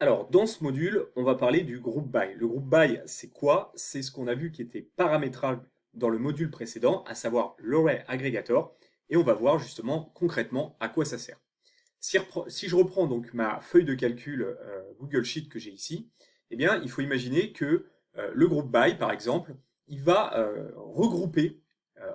Alors, dans ce module, on va parler du group by. Le group by, c'est quoi? C'est ce qu'on a vu qui était paramétrable dans le module précédent, à savoir l'array aggregator, et on va voir justement concrètement à quoi ça sert. Si je reprends donc ma feuille de calcul Google Sheet que j'ai ici, eh bien, il faut imaginer que le group by, par exemple, il va regrouper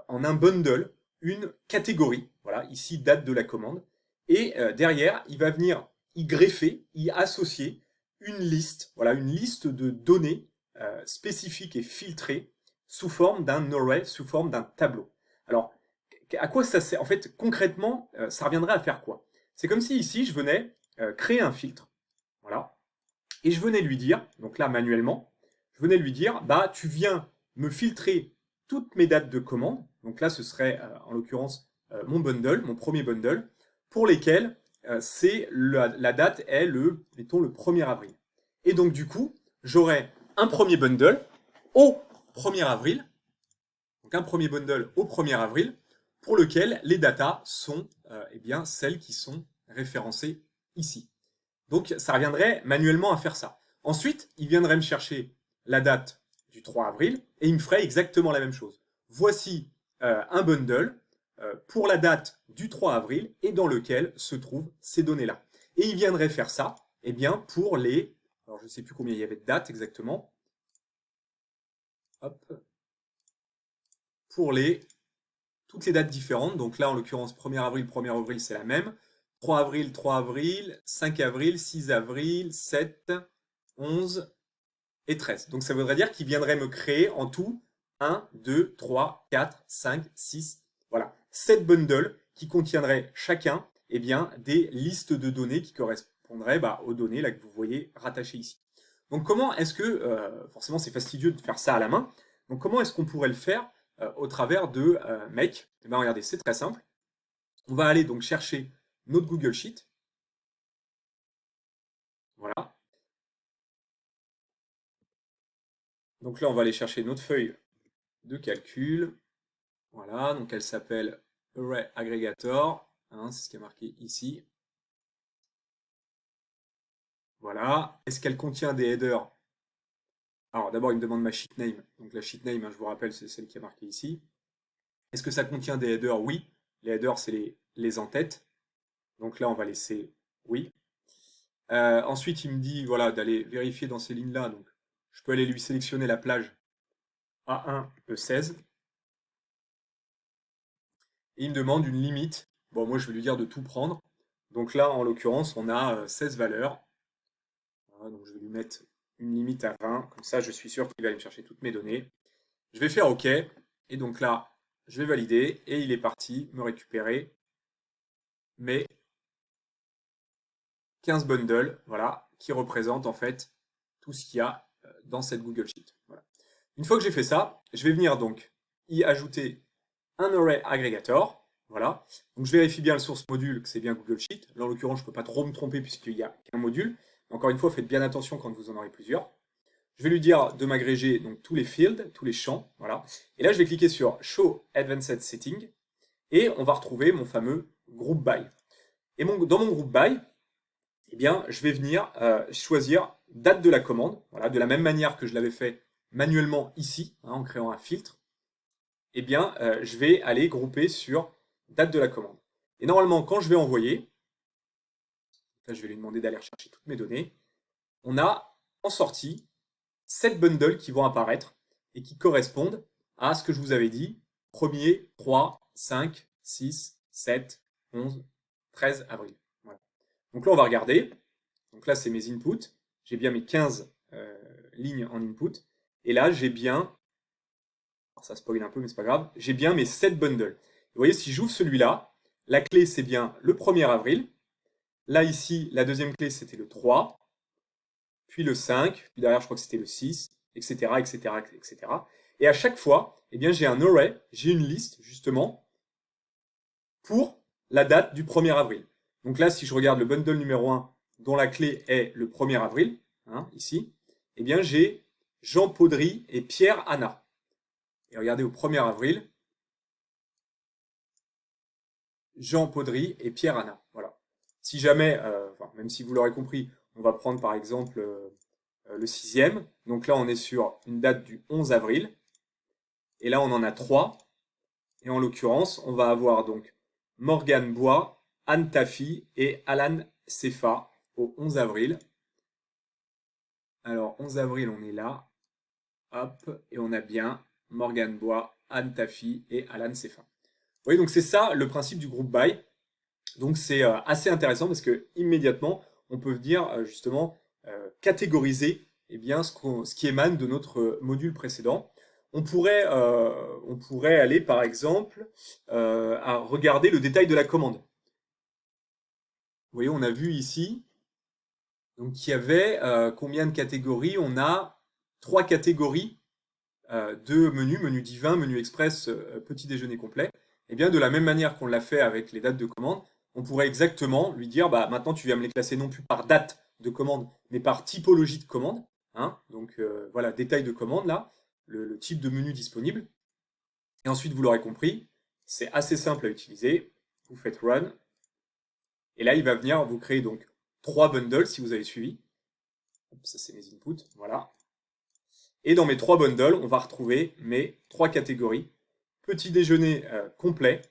en un bundle une catégorie, voilà, ici date de la commande, et derrière, il va venir y greffer, y associer une liste, voilà, une liste de données spécifiques et filtrées sous forme d'un array, sous forme d'un tableau. Alors, à quoi ça sert? En fait, concrètement, ça reviendrait à faire quoi? C'est comme si ici, je venais créer un filtre, voilà, et je venais lui dire, donc là manuellement, je venais lui dire, bah tu viens me filtrer toutes mes dates de commande, donc là ce serait en l'occurrence mon bundle, mon premier bundle, pour lesquels la date est mettons, le 1er avril. Et donc du coup, j'aurai un premier bundle au 1er avril, donc un premier bundle au 1er avril, pour lequel les datas sont eh bien, celles qui sont référencées ici. Donc ça reviendrait manuellement à faire ça. Ensuite, il viendrait me chercher la date du 3 avril et il me ferait exactement la même chose. Voici un bundle pour la date du 3 avril et dans lequel se trouvent ces données-là. Et il viendrait faire ça eh bien, pour les... Alors je ne sais plus combien il y avait de dates exactement. Hop. Pour toutes les dates différentes. Donc là, en l'occurrence, 1er avril, 1er avril, c'est la même. 3 avril, 3 avril, 5 avril, 6 avril, 7, 11 et 13. Donc ça voudrait dire qu'il viendrait me créer en tout 1, 2, 3, 4, 5, 6, voilà, 7 bundles qui contiendraient chacun eh bien, des listes de données qui correspondraient aux données là, que vous voyez rattachées ici. Donc comment est-ce que, forcément c'est fastidieux de faire ça à la main, donc comment est-ce qu'on pourrait le faire au travers de Make? Eh bien, regardez, c'est très simple. On va aller donc chercher notre Google Sheet. Voilà. Donc là, on va aller chercher notre feuille de calcul. Voilà, donc elle s'appelle Array Aggregator. Hein, c'est ce qui est marqué ici. Voilà. Est-ce qu'elle contient des headers? Alors d'abord, il me demande ma sheet name. Donc la sheet name, hein, je vous rappelle, c'est celle qui est marquée ici. Est-ce que ça contient des headers? Oui. Les headers, c'est les en-têtes. Donc là, on va laisser oui. Ensuite, il me dit voilà, d'aller vérifier dans ces lignes-là. Donc, je peux aller lui sélectionner la plage A1, E16. Et il me demande une limite. Bon, moi, je vais lui dire de tout prendre. Donc là, en l'occurrence, on a 16 valeurs. Voilà, donc je vais lui mettre une limite à 20. Comme ça, je suis sûr qu'il va aller me chercher toutes mes données. Je vais faire OK. Et donc là, je vais valider. Et il est parti me récupérer mes 15 bundles, voilà, qui représentent en fait tout ce qu'il y a dans cette Google Sheet. Voilà. Une fois que j'ai fait ça, je vais venir donc y ajouter un array aggregator. Voilà. Donc je vérifie bien le source module que c'est bien Google Sheet. Là, en l'occurrence, je ne peux pas trop me tromper puisqu'il n'y a qu'un module. Encore une fois, faites bien attention quand vous en aurez plusieurs. Je vais lui dire de m'agréger donc tous les fields, tous les champs. Voilà. Et là, je vais cliquer sur Show Advanced Setting et on va retrouver mon fameux group by. Et dans mon group by, eh bien, je vais venir choisir date de la commande, voilà, de la même manière que je l'avais fait manuellement ici, hein, en créant un filtre. Eh bien, je vais aller grouper sur date de la commande. Et normalement, quand je vais envoyer, là, je vais lui demander d'aller rechercher toutes mes données, on a en sortie 7 bundles qui vont apparaître et qui correspondent à ce que je vous avais dit, 1er, 3, 5, 6, 7, 11, 13 avril. Voilà. Donc là, on va regarder. Donc là, c'est mes inputs. J'ai bien mes 15 lignes en input. Et là, j'ai bien, alors ça spoil un peu, mais c'est pas grave, j'ai bien mes 7 bundles. Vous voyez, si j'ouvre celui-là, la clé, c'est bien le 1er avril. Là, ici, la deuxième clé, c'était le 3, puis le 5, puis derrière, je crois que c'était le 6, etc., etc., etc. Et à chaque fois, eh bien, j'ai un array, j'ai une liste, justement, pour la date du 1er avril. Donc là, si je regarde le bundle numéro 1, dont la clé est le 1er avril, hein, ici, eh bien j'ai Jean Paudry et Pierre Anna. Et regardez au 1er avril, Jean Paudry et Pierre Anna. Voilà. Si jamais, même si vous l'aurez compris, On va prendre par exemple le 6e. Donc là, on est sur une date du 11 avril. Et là, on en a 3. Et en l'occurrence, on va avoir donc Morgane Bois, Anne Taffy et Alan Sefa au 11 avril. Alors, 11 avril, on est là. Hop, et on a bien Morgane Bois, Anne Taffy et Alan Sefa. Vous voyez, donc c'est ça le principe du groupe by. Donc c'est assez intéressant parce que immédiatement, on peut venir justement catégoriser eh bien, ce qui émane de notre module précédent. On pourrait aller par exemple à regarder le détail de la commande. Vous voyez, on a vu ici donc qu'il y avait combien de catégories? On a 3 catégories de menus, menu divin, menu express, petit déjeuner complet. Et bien de la même manière qu'on l'a fait avec les dates de commande, on pourrait exactement lui dire, bah maintenant tu viens me les classer non plus par date de commande, mais par typologie de commande. Hein. Donc voilà, détail de commande là, le type de menu disponible. Et ensuite, vous l'aurez compris, c'est assez simple à utiliser. Vous faites run. Et là, il va venir vous créer donc 3 bundles si vous avez suivi. Ça, c'est mes inputs. Voilà. Et dans mes 3 bundles, on va retrouver mes 3 catégories. Petit déjeuner complet,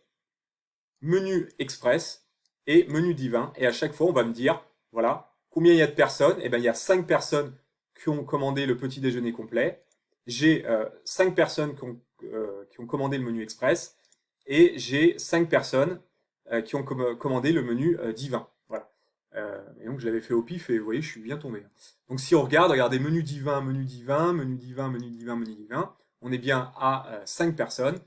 menu express et menu divin. Et à chaque fois, on va me dire, voilà, combien il y a de personnes? Eh bien, il y a 5 personnes qui ont commandé le petit déjeuner complet. J'ai 5 personnes qui ont commandé le menu express. Et j'ai 5 personnes qui ont commandé le menu divin. Voilà. Et donc, je l'avais fait au pif et vous voyez, je suis bien tombé. Donc, si on regarde, regardez menu divin, menu divin, menu divin, menu divin, menu divin. On est bien à 5 personnes.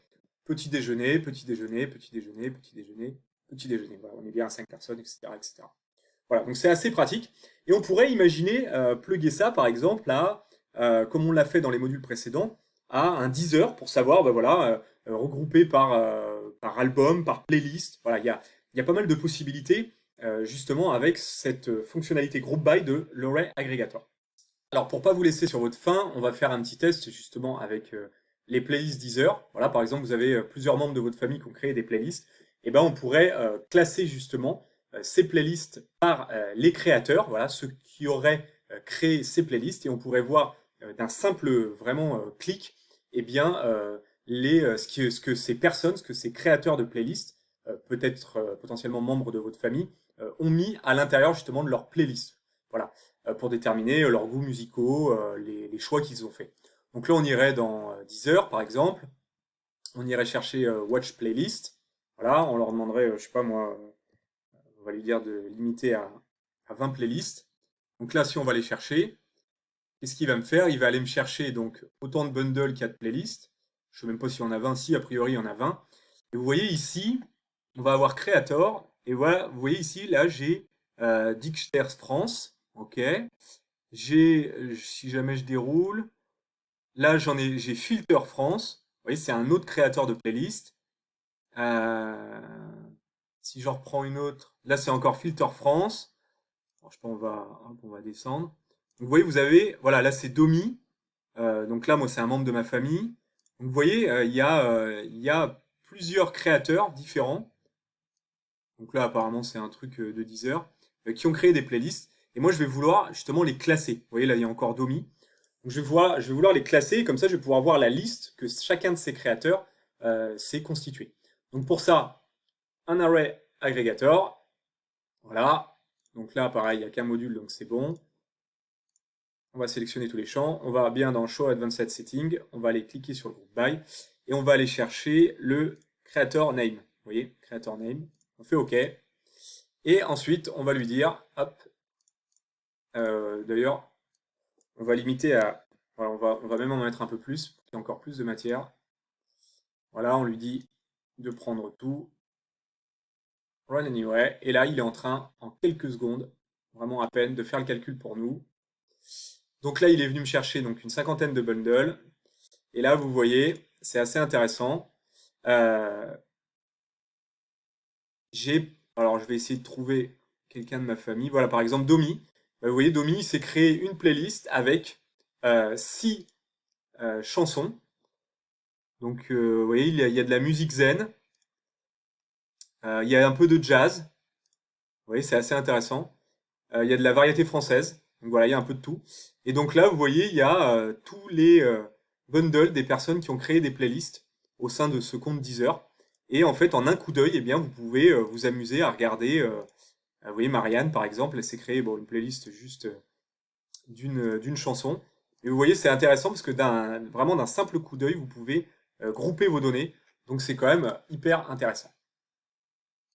Petit déjeuner, petit déjeuner, petit déjeuner, petit déjeuner, petit déjeuner. Voilà, on est bien à 5 personnes, etc. etc. Voilà, donc c'est assez pratique. Et on pourrait imaginer plugger ça, par exemple, à, comme on l'a fait dans les modules précédents, à un Deezer pour savoir, ben voilà, regroupé par album, par playlist. Voilà, il y a pas mal de possibilités, justement, avec cette fonctionnalité Group By de l'Array Aggregator. Alors, pour pas vous laisser sur votre faim, on va faire un petit test, justement, avec les playlists Deezer. Voilà, par exemple, vous avez plusieurs membres de votre famille qui ont créé des playlists. Et ben, on pourrait classer, justement, ces playlists par les créateurs, voilà, ceux qui auraient créé ces playlists, et on pourrait voir d'un simple vraiment clic, eh bien, ce que ces personnes, ce que ces créateurs de playlists, peut-être potentiellement membres de votre famille, ont mis à l'intérieur justement de leur playlist. Voilà, pour déterminer leurs goûts musicaux, les choix qu'ils ont fait. Donc là, on irait dans Deezer, par exemple, on irait chercher Watch Playlist. Voilà, on leur demanderait, je sais pas moi, on va lui dire de limiter à 20 playlists. Donc là, si on va les chercher, qu'est-ce qu'il va me faire? Il va aller me chercher donc autant de bundles qu'il y a de playlists. Je ne sais même pas si on a 20, si a priori il y en a 20. Et vous voyez ici, on va avoir Creator. Et voilà, vous voyez ici, là j'ai Dixter France. Ok. J'ai, si jamais je déroule, là j'ai Filter France. Vous voyez, c'est un autre créateur de playlist. Euh, si je reprends une autre, là c'est encore Filter France. Alors, je sais pas, on va descendre. Donc, vous voyez, vous avez, voilà, là c'est Domi. Donc là, moi, c'est un membre de ma famille. Donc vous voyez, il y a plusieurs créateurs différents. Donc là, apparemment, c'est un truc de Deezer, qui ont créé des playlists. Et moi, je vais vouloir justement les classer. Vous voyez, là, il y a encore Domi. Donc je vais vouloir les classer. Comme ça, je vais pouvoir voir la liste que chacun de ces créateurs s'est constitué. Donc pour ça, un array aggregator. Voilà. Donc là, pareil, il n'y a qu'un module, donc c'est bon. On va sélectionner tous les champs. On va bien dans Show Advanced Setting. On va aller cliquer sur le groupe By. Et on va aller chercher le Creator Name. Vous voyez, Creator Name. On fait OK. Et ensuite, on va lui dire, hop, d'ailleurs, on va limiter à, voilà, on va même en mettre un peu plus, pour qu'il y ait encore plus de matière. Voilà, on lui dit de prendre tout. Run anyway. Et là, il est en train, en quelques secondes, vraiment à peine, de faire le calcul pour nous. Donc là, il est venu me chercher donc une cinquantaine de bundles. Et là, vous voyez, c'est assez intéressant. Euh, alors, je vais essayer de trouver quelqu'un de ma famille. Voilà, par exemple, Domi. Vous voyez, Domi s'est créé une playlist avec 6 chansons. Donc, vous voyez, il y a de la musique zen. Il y a un peu de jazz. Vous voyez, c'est assez intéressant. Il y a de la variété française. Donc voilà, il y a un peu de tout. Et donc là, vous voyez, il y a tous les bundles des personnes qui ont créé des playlists au sein de ce compte Deezer. Et en fait, en un coup d'œil, eh bien, vous pouvez vous amuser à regarder. Vous voyez, Marianne, par exemple, elle s'est créée bon, une playlist juste d'une chanson. Et vous voyez, c'est intéressant parce que vraiment d'un simple coup d'œil, vous pouvez grouper vos données. Donc c'est quand même hyper intéressant.